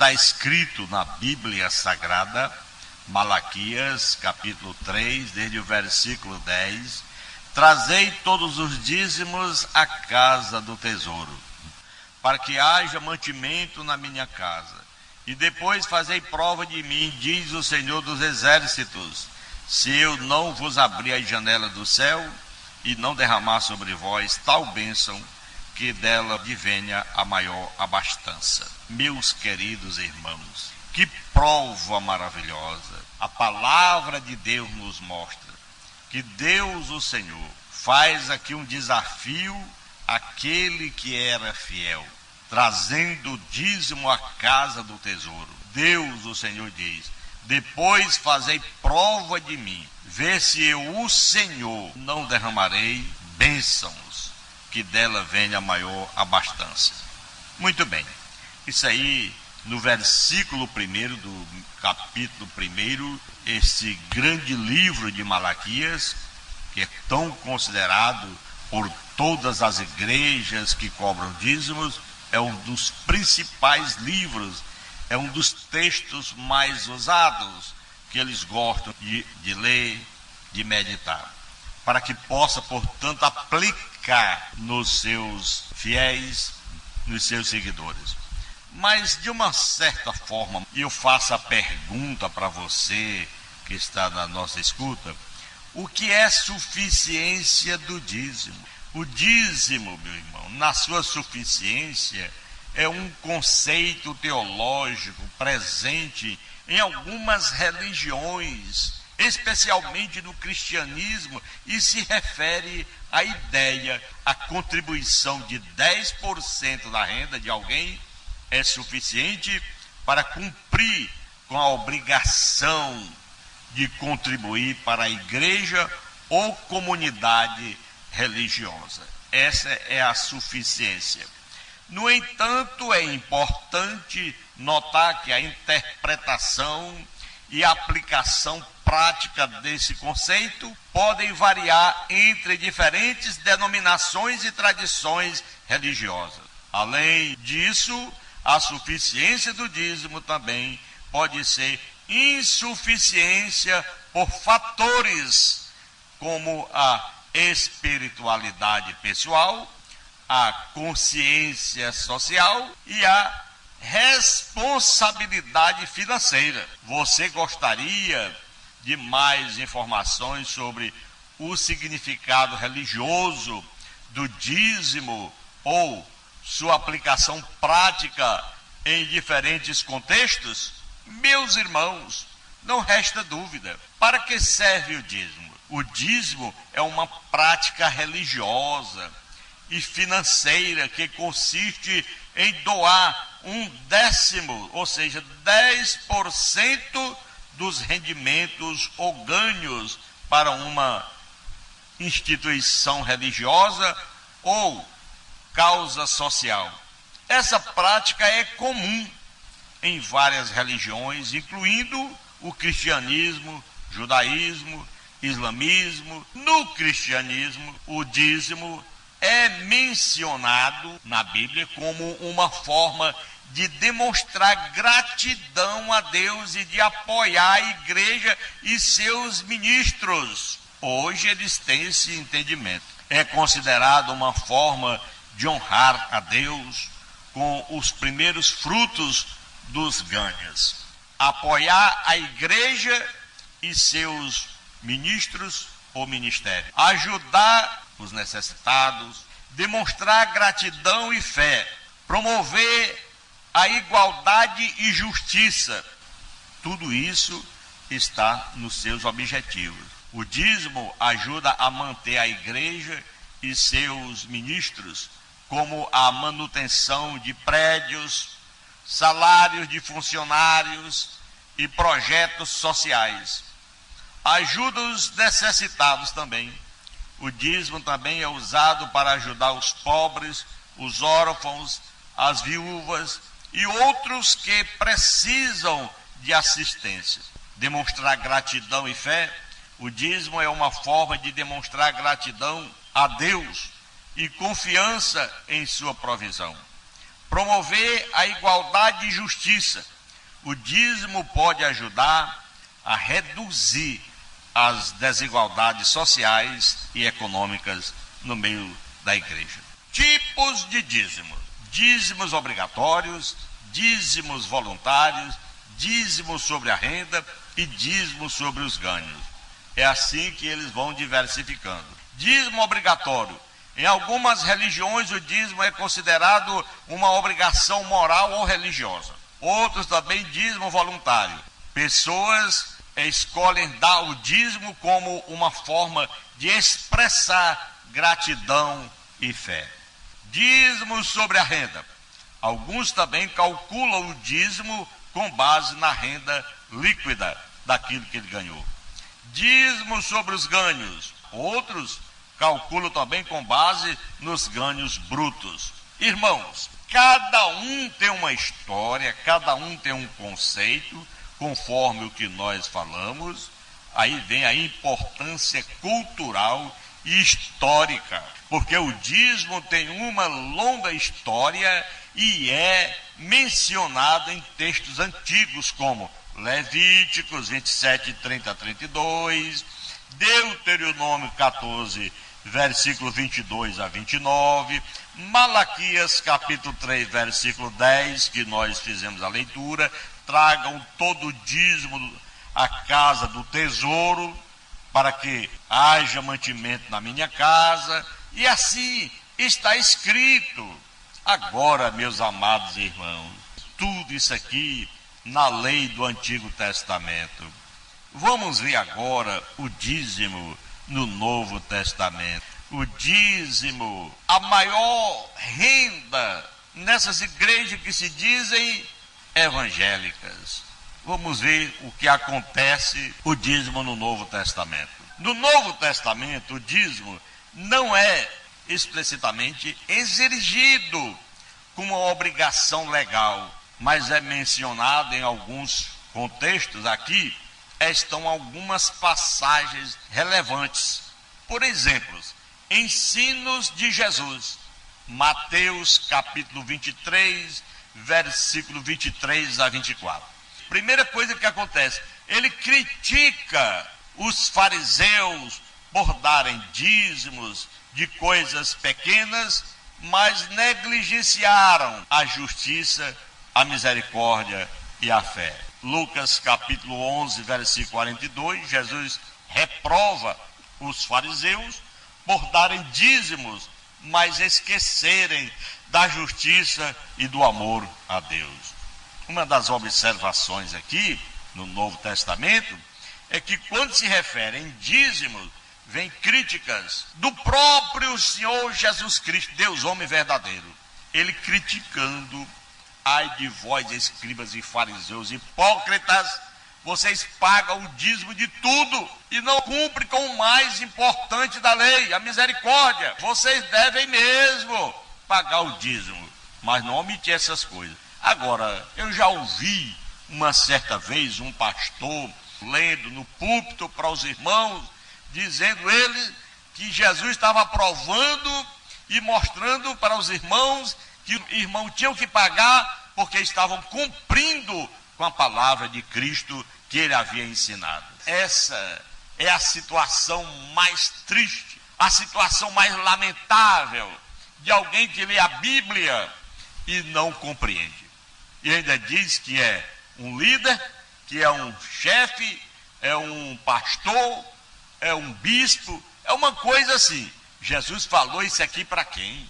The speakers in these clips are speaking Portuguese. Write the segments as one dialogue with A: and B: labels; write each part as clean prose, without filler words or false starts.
A: está escrito na Bíblia Sagrada, Malaquias, capítulo 3, desde o versículo 10, trazei todos os dízimos à casa do tesouro, para que haja mantimento na minha casa. E depois fazei prova de mim, diz o Senhor dos Exércitos, se eu não vos abrir a janela do céu e não derramar sobre vós tal bênção, que dela advenha a maior abastança. Meus queridos irmãos, que prova maravilhosa! A palavra de Deus nos mostra que Deus, o Senhor, faz aqui um desafio àquele que era fiel, trazendo o dízimo à casa do tesouro. Deus, o Senhor, diz: depois fazei prova de mim, vê se eu, o Senhor, não derramarei bênçãos, que dela venha a maior abastança. Muito bem, isso aí no versículo 1 do capítulo 1, esse grande livro de Malaquias, que é tão considerado por todas as igrejas que cobram dízimos, é um dos principais livros, é um dos textos mais usados que eles gostam de ler, de meditar, para que possa, portanto, aplicar nos seus fiéis, nos seus seguidores. Mas, de uma certa forma, eu faço a pergunta para você que está na nossa escuta: o que é suficiência do dízimo? O dízimo, meu irmão, na sua suficiência, é um conceito teológico presente em algumas religiões, especialmente no cristianismo, e se refere à ideia, a contribuição de 10% da renda de alguém é suficiente para cumprir com a obrigação de contribuir para a igreja ou comunidade religiosa. Essa é a suficiência. No entanto, é importante notar que a interpretação e a aplicação prática desse conceito podem variar entre diferentes denominações e tradições religiosas. Além disso, a suficiência do dízimo também pode ser insuficiência por fatores como a espiritualidade pessoal, a consciência social e a responsabilidade financeira. Você gostaria de mais informações sobre o significado religioso do dízimo ou sua aplicação prática em diferentes contextos? Meus irmãos, não resta dúvida. Para que serve o dízimo? O dízimo é uma prática religiosa e financeira que consiste em doar 1/10, ou seja, 10% dos rendimentos ou ganhos para uma instituição religiosa ou causa social. Essa prática é comum em várias religiões, incluindo o cristianismo, judaísmo, islamismo. No cristianismo, o dízimo é mencionado na Bíblia como uma forma de demonstrar gratidão a Deus e de apoiar a igreja e seus ministros. Hoje eles têm esse entendimento. É considerado uma forma de honrar a Deus com os primeiros frutos dos ganhos. Apoiar a igreja e seus ministros ou ministério. Ajudar os necessitados, demonstrar gratidão e fé, promover a igualdade e justiça. Tudo isso está nos seus objetivos. O dízimo ajuda a manter a igreja e seus ministros, como a manutenção de prédios, salários de funcionários e projetos sociais. Ajuda os necessitados também. O dízimo também é usado para ajudar os pobres, os órfãos, as viúvas e outros que precisam de assistência. Demonstrar gratidão e fé. O dízimo é uma forma de demonstrar gratidão a Deus e confiança em sua provisão. Promover a igualdade e justiça. o dízimo pode ajudar a reduzir as desigualdades sociais e econômicas no meio da igreja. Tipos de dízimos: dízimos obrigatórios, dízimos voluntários, dízimos sobre a renda e dízimos sobre os ganhos. É assim que eles vão diversificando. Dízimo obrigatório: em algumas religiões o dízimo é considerado uma obrigação moral ou religiosa. Outros também dízimo voluntário. Pessoas escolhem dar o dízimo como uma forma de expressar gratidão e fé. Dízimo sobre a renda: alguns também calculam o dízimo com base na renda líquida daquilo que ele ganhou. Dízimo sobre os ganhos: outros calculam também com base nos ganhos brutos. Irmãos, cada um tem uma história, cada um tem um conceito, conforme o que nós falamos. Aí vem a importância cultural e histórica, porque o dízimo tem uma longa história e é mencionado em textos antigos como Levíticos 27, 30 a 32, Deuteronômio 14, versículo 22 a 29, Malaquias capítulo 3, versículo 10, que nós fizemos a leitura: tragam todo o dízimo à casa do tesouro, para que haja mantimento na minha casa. E assim está escrito. Agora, meus amados irmãos, tudo isso aqui na lei do Antigo Testamento. Vamos ver agora o dízimo no Novo Testamento. O dízimo, a maior renda nessas igrejas que se dizem evangélicas. Vamos ver o que acontece o dízimo no Novo Testamento. No Novo Testamento, o dízimo não é explicitamente exigido como uma obrigação legal, mas é mencionado em alguns contextos. Aqui estão algumas passagens relevantes. Por exemplo, ensinos de Jesus. Mateus capítulo 23, versículo 23 a 24. Primeira coisa que acontece, ele critica os fariseus por darem dízimos de coisas pequenas, mas negligenciaram a justiça, a misericórdia e a fé. Lucas capítulo 11, versículo 42, Jesus reprova os fariseus por darem dízimos, mas esquecerem da justiça e do amor a Deus. Uma das observações aqui no Novo Testamento é que quando se refere em dízimos, vem críticas do próprio Senhor Jesus Cristo, Deus homem verdadeiro. Ele criticando: ai de vós, escribas e fariseus hipócritas, vocês pagam o dízimo de tudo e não cumprem com o mais importante da lei, a misericórdia. Vocês devem mesmo pagar o dízimo, mas não omitir essas coisas. Agora, eu já ouvi uma certa vez um pastor lendo no púlpito para os irmãos, dizendo ele que Jesus estava aprovando e mostrando para os irmãos que os irmãos tinham que pagar porque estavam cumprindo com a palavra de Cristo que ele havia ensinado. Essa é a situação mais triste, a situação mais lamentável de alguém que lê a Bíblia e não compreende. E ainda diz que é um líder, que é um chefe, é um pastor, é um bispo, é uma coisa assim. Jesus falou isso aqui para quem?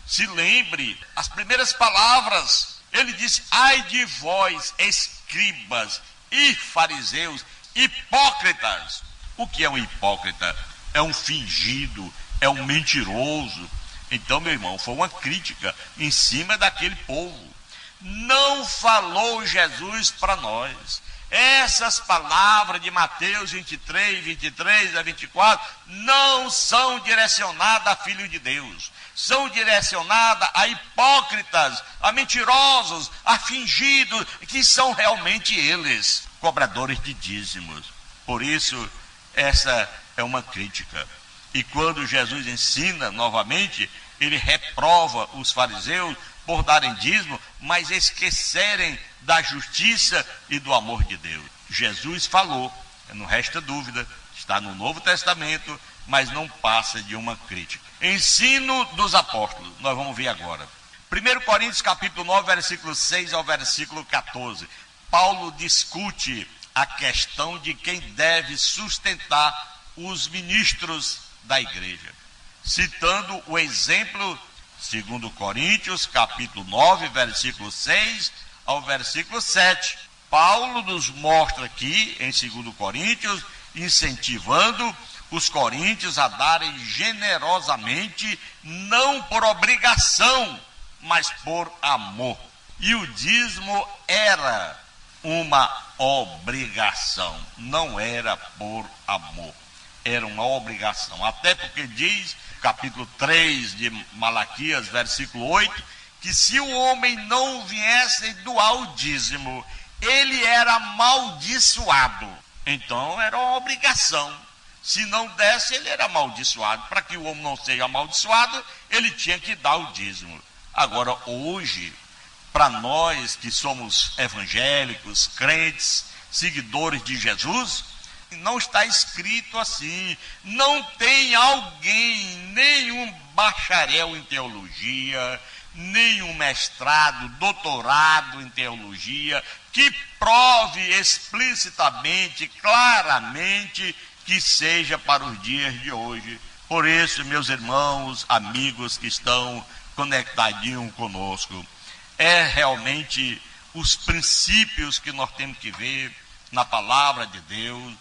A: Se lembre, as primeiras palavras, ele disse: ai de vós, escribas e fariseus, hipócritas. O que é um hipócrita? É um fingido, é um mentiroso. Então, meu irmão, foi uma crítica em cima daquele povo. Não falou Jesus para nós. Essas palavras de Mateus 23, 23 a 24 não são direcionadas a filho de Deus. São direcionadas a hipócritas, a mentirosos, a fingidos, que são realmente eles, cobradores de dízimos. Por isso, essa é uma crítica. E quando Jesus ensina novamente, ele reprova os fariseus por darem dízimo, mas esquecerem da justiça e do amor de Deus. Jesus falou, não resta dúvida, está no Novo Testamento, mas não passa de uma crítica. Ensino dos apóstolos, nós vamos ver agora. 1 Coríntios capítulo 9, versículo 6 ao versículo 14. Paulo discute a questão de quem deve sustentar os ministros da igreja, citando o exemplo, 2 Coríntios capítulo 9, versículo 6 ao versículo 7. Paulo nos mostra aqui, em 2 Coríntios, incentivando os coríntios a darem generosamente, não por obrigação, mas por amor. E o dízimo era uma obrigação, não era por amor, era uma obrigação. Até porque diz, capítulo 3 de Malaquias, versículo 8, que se o homem não viesse doar o dízimo, ele era amaldiçoado. Então era uma obrigação. Se não desse, ele era amaldiçoado. Para que o homem não seja amaldiçoado, ele tinha que dar o dízimo. Agora, hoje, para nós que somos evangélicos, crentes, seguidores de Jesus, não está escrito assim. Não tem alguém, nenhum bacharel em teologia, nenhum mestrado, doutorado em teologia, que prove explicitamente, claramente, que seja para os dias de hoje. Por isso, meus irmãos, amigos que estão conectadinhos conosco, é realmente os princípios que nós temos que ver na palavra de Deus,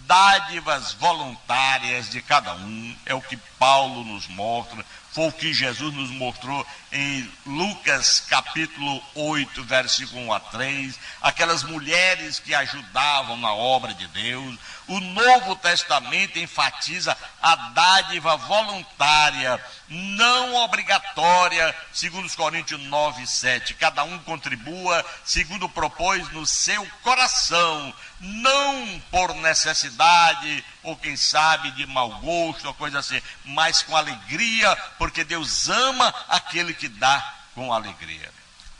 A: dádivas voluntárias de cada um, é o que Paulo nos mostra, foi o que Jesus nos mostrou em Lucas capítulo 8, versículo 1 a 3, aquelas mulheres que ajudavam na obra de Deus. O Novo Testamento enfatiza a dádiva voluntária, não obrigatória, segundo os Coríntios 9, 7. Cada um contribua segundo propôs no seu coração, não por necessidade, ou quem sabe de mau gosto, ou coisa assim, mas com alegria, porque Deus ama aquele que dá com alegria.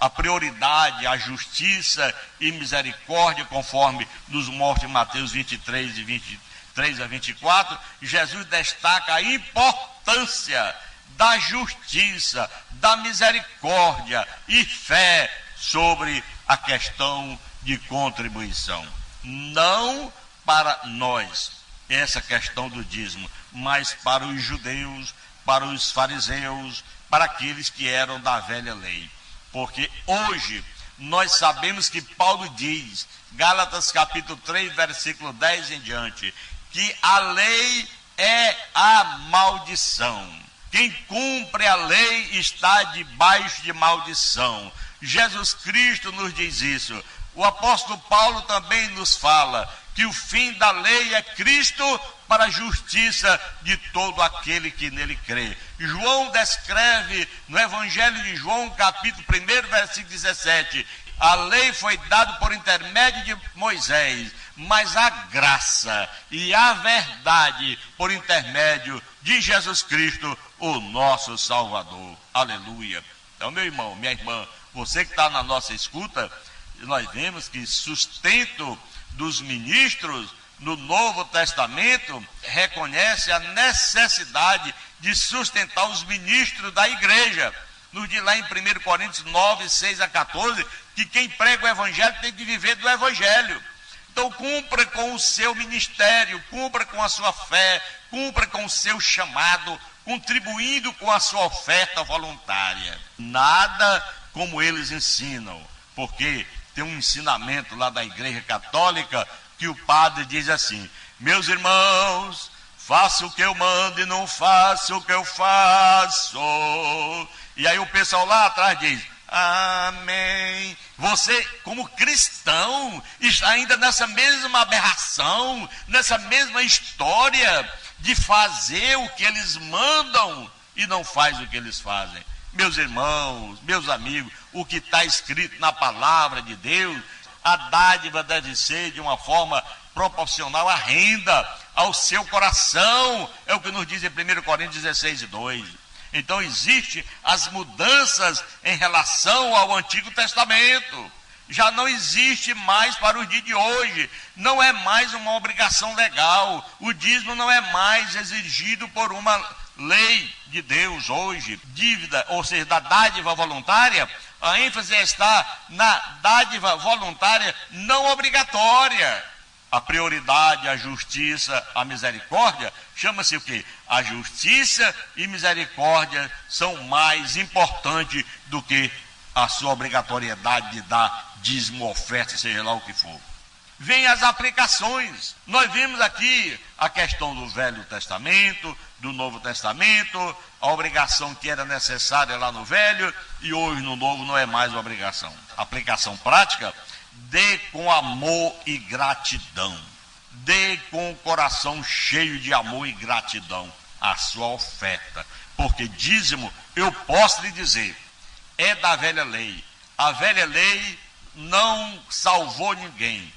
A: A prioridade, a justiça e misericórdia, conforme nos mostra em Mateus 23, de 23 a 24, Jesus destaca a importância da justiça, da misericórdia e fé sobre a questão de contribuição. Não para nós, essa questão do dízimo, mas para os judeus, para os fariseus, para aqueles que eram da velha lei. Porque hoje nós sabemos que Paulo diz, Gálatas capítulo 3, versículo 10 em diante, que a lei é a maldição. Quem cumpre a lei está debaixo de maldição. Jesus Cristo nos diz isso. O apóstolo Paulo também nos fala que o fim da lei é Cristo para a justiça de todo aquele que nele crê. João descreve no Evangelho de João, capítulo 1, versículo 17, a lei foi dada por intermédio de Moisés, mas a graça e a verdade por intermédio de Jesus Cristo, o nosso Salvador. Aleluia. Então, meu irmão, minha irmã, você que está na nossa escuta, nós vemos que sustento dos ministros no Novo Testamento reconhece a necessidade de sustentar os ministros da igreja. Nos diz lá em 1 Coríntios 9, 6 a 14, que quem prega o evangelho tem que viver do evangelho. Então cumpra com o seu ministério, cumpra com a sua fé, cumpra com o seu chamado, contribuindo com a sua oferta voluntária. Nada como eles ensinam, porque tem um ensinamento lá da Igreja Católica que o padre diz assim: meus irmãos, faça o que eu mando e não faça o que eu faço. E aí o pessoal lá atrás diz: amém. Você, como cristão, está ainda nessa mesma aberração, nessa mesma história de fazer o que eles mandam e não faz o que eles fazem. Meus irmãos, meus amigos, o que está escrito na palavra de Deus, a dádiva deve ser de uma forma proporcional à renda, ao seu coração, é o que nos diz em 1 Coríntios 16, 2. Então existem as mudanças em relação ao Antigo Testamento. já não existe mais para o dia de hoje, não é mais uma obrigação legal, o dízimo não é mais exigido por uma lei de Deus hoje, dívida, ou seja, da dádiva voluntária, a ênfase está na dádiva voluntária não obrigatória. A prioridade, a justiça, a misericórdia, chama-se o quê? A justiça e misericórdia são mais importantes do que a sua obrigatoriedade de dar dízimo, oferta, seja lá o que for. Vem as aplicações. Nós vimos aqui a questão do Velho Testamento, do Novo Testamento, a obrigação que era necessária lá no Velho e hoje no Novo não é mais uma obrigação. Aplicação prática: dê com amor e gratidão. Dê com o coração cheio de amor e gratidão a sua oferta. Porque dízimo, eu posso lhe dizer, é da velha lei. A velha lei não salvou ninguém.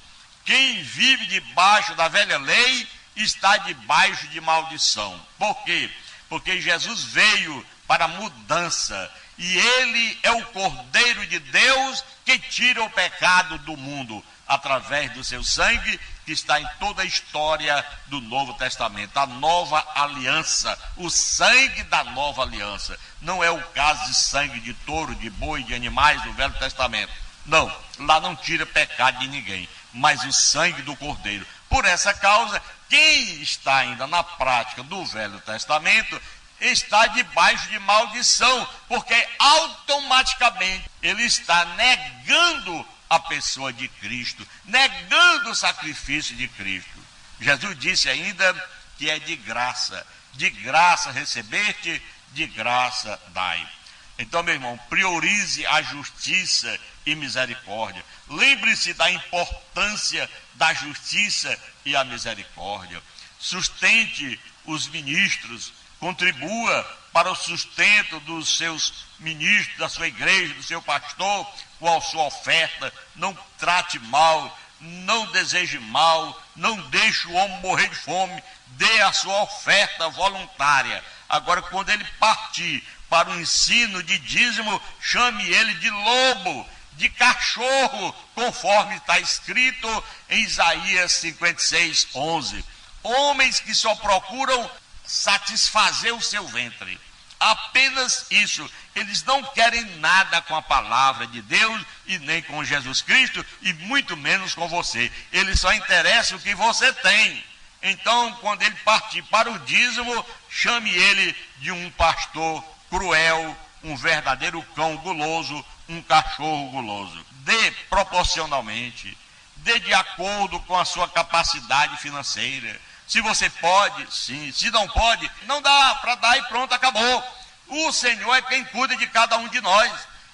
A: Quem vive debaixo da velha lei está debaixo de maldição. Por quê? Porque Jesus veio para mudança. E ele é o Cordeiro de Deus que tira o pecado do mundo através do seu sangue, que está em toda a história do Novo Testamento. A nova aliança, o sangue da nova aliança. Não é o caso de sangue de touro, de boi, de animais do Velho Testamento. Não, lá não tira pecado de ninguém, mas o sangue do Cordeiro. Por essa causa, quem está ainda na prática do Velho Testamento está debaixo de maldição, porque automaticamente ele está negando a pessoa de Cristo, negando o sacrifício de Cristo. Jesus disse ainda que é de graça recebeste, de graça dai. Então, meu irmão, priorize a justiça e misericórdia. Lembre-se da importância da justiça e a misericórdia. Sustente os ministros, contribua para o sustento dos seus ministros, da sua igreja, do seu pastor, com a sua oferta. Não trate mal, não deseje mal, não deixe o homem morrer de fome, dê a sua oferta voluntária. Agora, quando ele partir para o ensino de dízimo, chame ele de lobo, de cachorro, conforme está escrito em Isaías 56, 11. Homens que só procuram satisfazer o seu ventre, apenas isso. Eles não querem nada com a palavra de Deus e nem com Jesus Cristo e muito menos com você. Eles só interessam o que você tem. Então, quando ele partir para o dízimo, chame ele de um pastor cruel, um verdadeiro cão guloso, um cachorro guloso. Dê proporcionalmente, dê de acordo com a sua capacidade financeira. Se você pode, sim. Se não pode, não dá para dar e pronto, acabou. O Senhor é quem cuida de cada um de nós.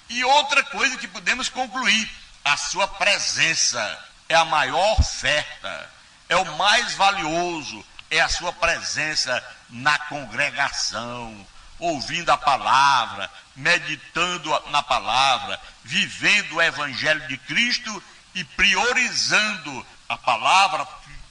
A: E outra coisa que podemos concluir: a sua presença é a maior oferta, é o mais valioso, é a sua presença na congregação, ouvindo a palavra, meditando na palavra, vivendo o Evangelho de Cristo e priorizando a palavra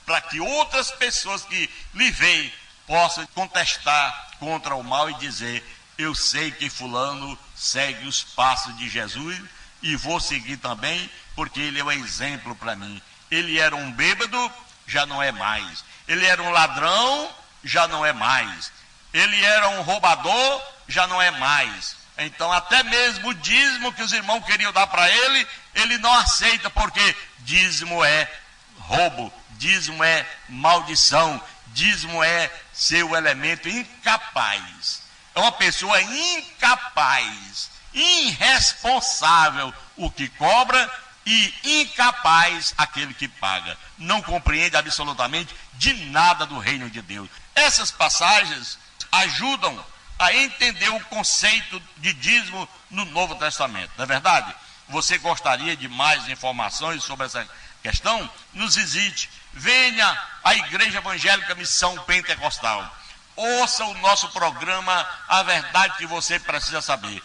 A: para que outras pessoas que lhe veem possam contestar contra o mal e dizer: eu sei que fulano segue os passos de Jesus e vou seguir também, porque ele é um exemplo para mim. Ele era um bêbado, já não é mais. Ele era um ladrão, já não é mais. Ele era um roubador, já não é mais. Então, até mesmo o dízimo que os irmãos queriam dar para ele, ele não aceita, porque dízimo é roubo, dízimo é maldição, dízimo é seu elemento incapaz. É uma pessoa incapaz, irresponsável o que cobra e incapaz aquele que paga. Não compreende absolutamente de nada do reino de Deus. Essas passagens ajudam a entender o conceito de dízimo no Novo Testamento, não é verdade? Você gostaria de mais informações sobre essa questão? Nos visite, venha à Igreja Evangélica Missão Pentecostal, ouça o nosso programa A Verdade que Você Precisa Saber.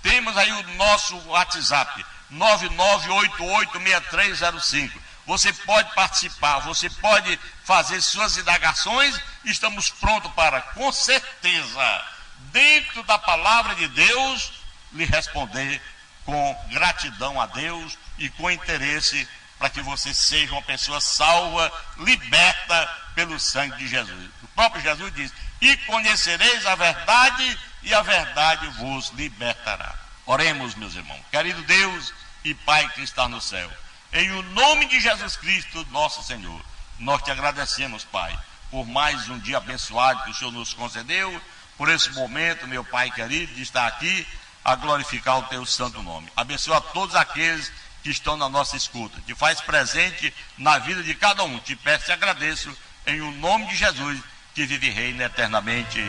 A: Temos aí o nosso WhatsApp 99886305. Você pode participar, você pode fazer suas indagações. Estamos prontos para, com certeza, dentro da palavra de Deus, lhe responder com gratidão a Deus e com interesse para que você seja uma pessoa salva, liberta pelo sangue de Jesus. O próprio Jesus diz: e conhecereis a verdade, e a verdade vos libertará. Oremos, meus irmãos. Querido Deus e Pai que está no céu, em o nome de Jesus Cristo, nosso Senhor, nós te agradecemos, Pai, por mais um dia abençoado que o Senhor nos concedeu, por esse momento, meu Pai querido, de estar aqui a glorificar o teu santo nome. Abençoa a todos aqueles que estão na nossa escuta, te faz presente na vida de cada um. Te peço e agradeço em o nome de Jesus, que vive e reina eternamente.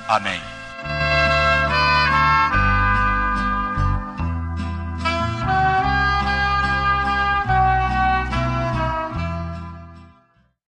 A: Amém.